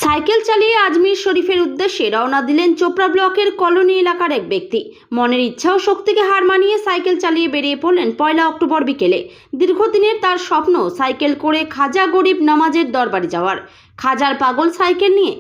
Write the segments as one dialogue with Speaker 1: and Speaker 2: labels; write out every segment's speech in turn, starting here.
Speaker 1: Cycle চালিয়ে আজমির শরীফের উদ্দেশ্যে রওনা দিলেন চোপড়া ব্লকের কলোনি এলাকার এক ব্যক্তি। মনের ইচ্ছা ও শক্তিকে হার মানিয়ে সাইকেল চালিয়ে বেরিয়ে পড়লেন 1 অক্টোবর বিকেলে। দীর্ঘদিনের তার স্বপ্ন সাইকেল করে খাজা গরিব নামাজের দরবারে যাওয়ার। খাজার পাগল সাইকেল নিয়ে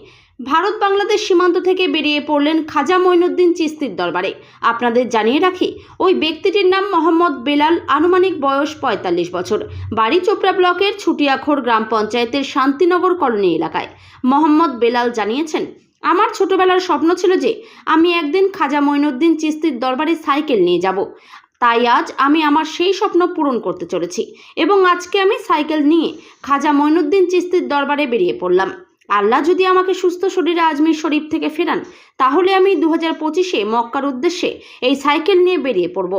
Speaker 1: ভারত বাংলাদেশ সীমান্ত থেকে বেরিয়ে পড়লেন খাজা মঈনুদ্দিন চিশতির দরবারে। আপনাদের জানিয়ে রাখি, ওই ব্যক্তিটির নাম মোহাম্মদ বেলাল, আনুমানিক বয়স ৪৫ বছর, বাড়ি চোপড়া ব্লকের ছুটিয়াখোর গ্রাম পঞ্চায়েতের শান্তিনগর কলোনি এলাকায়। মোহাম্মদ বেলাল জানিয়েছেন, আমার ছোটবেলার স্বপ্ন ছিল যে আমি একদিন খাজা মঈনুদ্দিন চিশতির দরবারে সাইকেল নিয়ে যাব। তাই আজ আমি আমার সেই স্বপ্ন পূরণ করতে চলেছি এবং আজকে আমি সাইকেল নিয়ে খাজা মঈনুদ্দিন চিশতির দরবারে বেরিয়ে পড়লাম। আল্লাহ যদি আমাকে সুস্থ শরীরে আজমির শরীফ থেকে ফেরান, তাহলে আমি 2025-এ মক্কার উদ্দেশ্যে এই সাইকেল নিয়ে বেরিয়ে পড়ব।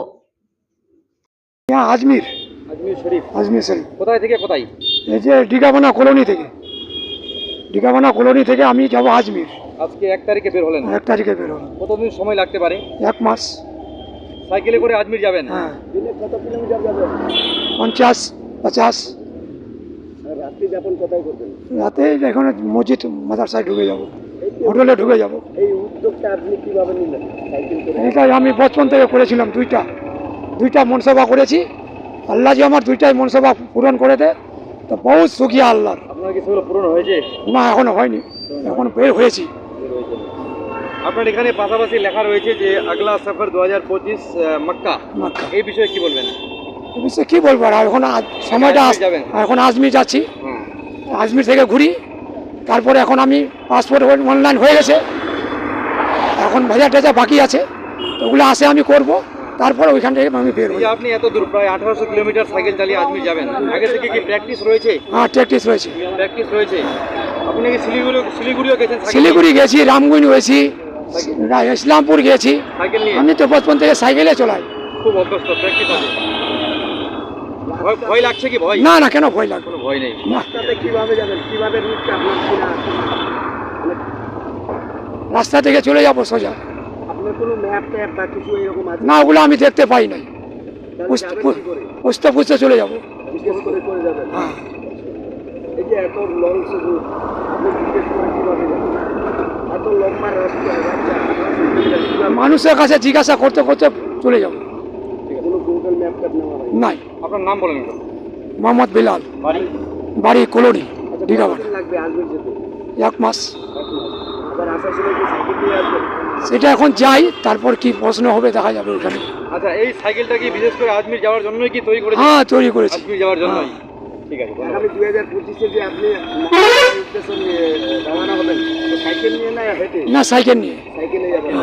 Speaker 2: আজমির
Speaker 3: শরীফ।
Speaker 2: আজমির শরীফ
Speaker 3: কোথায় থেকে কোথায়?
Speaker 2: এই যে ডিগাবানা কলোনি থেকে আমি যাব আজমির।
Speaker 3: আজকে 1 তারিখে বের হলেন।
Speaker 2: 1 তারিখে বেরোন।
Speaker 3: কতদিন সময় লাগতে পারে?
Speaker 2: 1 মাস।
Speaker 3: সাইকেলে করে আজমির যাবেন?
Speaker 2: হ্যাঁ।
Speaker 3: দিনে কত কিলোমিটার যাবেন?
Speaker 2: 50-50।
Speaker 3: রাত্রি যাপন কোথায় করবেন?
Speaker 2: রাতে এখন মসজিদ মাদ্রাসায় ঢুকে যাব, হোটেলে ঢুকে যাব।
Speaker 3: এই উদ্যোগটা আপনি কিভাবে নিলেন? সাইকেল করে
Speaker 2: এটাই আমি বচপন থেকে করেছিলাম, দুইটা মনসভা করেছি। আল্লাহ যে আমার দুইটাই মনসভা পূরণ করে দেয়, তো বহুত সুখিয়া আল্লাহর।
Speaker 3: আপনার কি সেগুলো পূরণ হয়েছে?
Speaker 2: না, এখনো হয়নি, এখন বের হয়েছি।
Speaker 3: আপনার এখানে পাশাপাশি লেখা রয়েছে যে আগলা সফর 2025 মক্কা। এই বিষয়ে কি বলবেন?
Speaker 2: এই বিষয়ে কি বলবো, আর এখন সময়টা
Speaker 3: যাবেন?
Speaker 2: এখন আজমির যাচ্ছি, আজমির থেকে ঘুরি। তারপরে এখন আমি পাসপোর্ট অনলাইন হয়ে গেছে, এখন বাজার টাজার বাকি আছে, ওগুলো আসে আমি করব। তারপরে ওইখান থেকে আমি বের হই।
Speaker 3: আপনি এত দূর প্রায় 1800 কিলোমিটার সাইকেল চালিয়ে আজমির যাবেন, আগে থেকে কি প্র্যাকটিস রয়েছে?
Speaker 2: হ্যাঁ, প্র্যাকটিস রয়েছে।
Speaker 3: আপনি কি শিলিগুড়িও গেছেন?
Speaker 2: শিলিগুড়ি গেছি, রামগঞ্জ গেছি, ইসলামপুর গেছি।
Speaker 3: সাইকেল নিয়ে
Speaker 2: আমি তো বচপন থেকে সাইকেলে চলাই।
Speaker 3: খুব অভ্যস্ত, প্র্যাকটিস আছে। ভয় লাগছে কি? ভয়
Speaker 2: না, কেন ভয় লাগবে?
Speaker 3: কোনো ভয় নেই।
Speaker 2: না।
Speaker 3: রাস্তাতে কিভাবে যাবেন? কিভাবে রুটটা আপনার চেনা?
Speaker 2: রাস্তা থেকে চলে যাবো সোজা।
Speaker 3: আপনার কোনো ম্যাপ ট্যাপ বা কিছু এরকম আছে?
Speaker 2: না, ওগুলো আমি দেখতে পাই নাই। বুঝতে চলে যাবো।
Speaker 3: বিশেষ করে যাবেন?
Speaker 2: হ্যাঁ।
Speaker 3: এই যে এত লং রুট, আপনি বিশেষ করে কিভাবে যাবেন? এত লম্বা রাস্তা,
Speaker 2: মানুষের কাছে জিজ্ঞাসা করতে করতে চলে যাবো।
Speaker 3: কোনো গুগল ম্যাপ ট্যাপ নেওয়া হয়
Speaker 2: নাই।
Speaker 3: আপনার নাম বলেন?
Speaker 2: মোহাম্মদ বেলাল, বাড়ি কলোনি ডিগাবানা।
Speaker 3: লাগবে আজমির যেতে?
Speaker 2: 1 মাস।
Speaker 3: আবার আসার সময় কি সাইকেল নিয়ে আসবেন?
Speaker 2: সেটা এখন যাই, তারপর কি প্রশ্ন হবে দেখা যাবে ওখানে।
Speaker 3: আচ্ছা, এই সাইকেলটা কি বিশেষ করে আজমির যাওয়ার জন্যই কি তৈরি করেছেন?
Speaker 2: হ্যাঁ, তৈরি করেছি।
Speaker 3: আজমির যাওয়ার জন্যই। ঠিক আছে। আগামী 2025-এ যে আপনি উদ্দেশ্যে রওনা হবেন, সাইকেল নিয়ে না হেঁটে?
Speaker 2: না, সাইকেল নিয়ে।
Speaker 3: সাইকেলে যাবেন।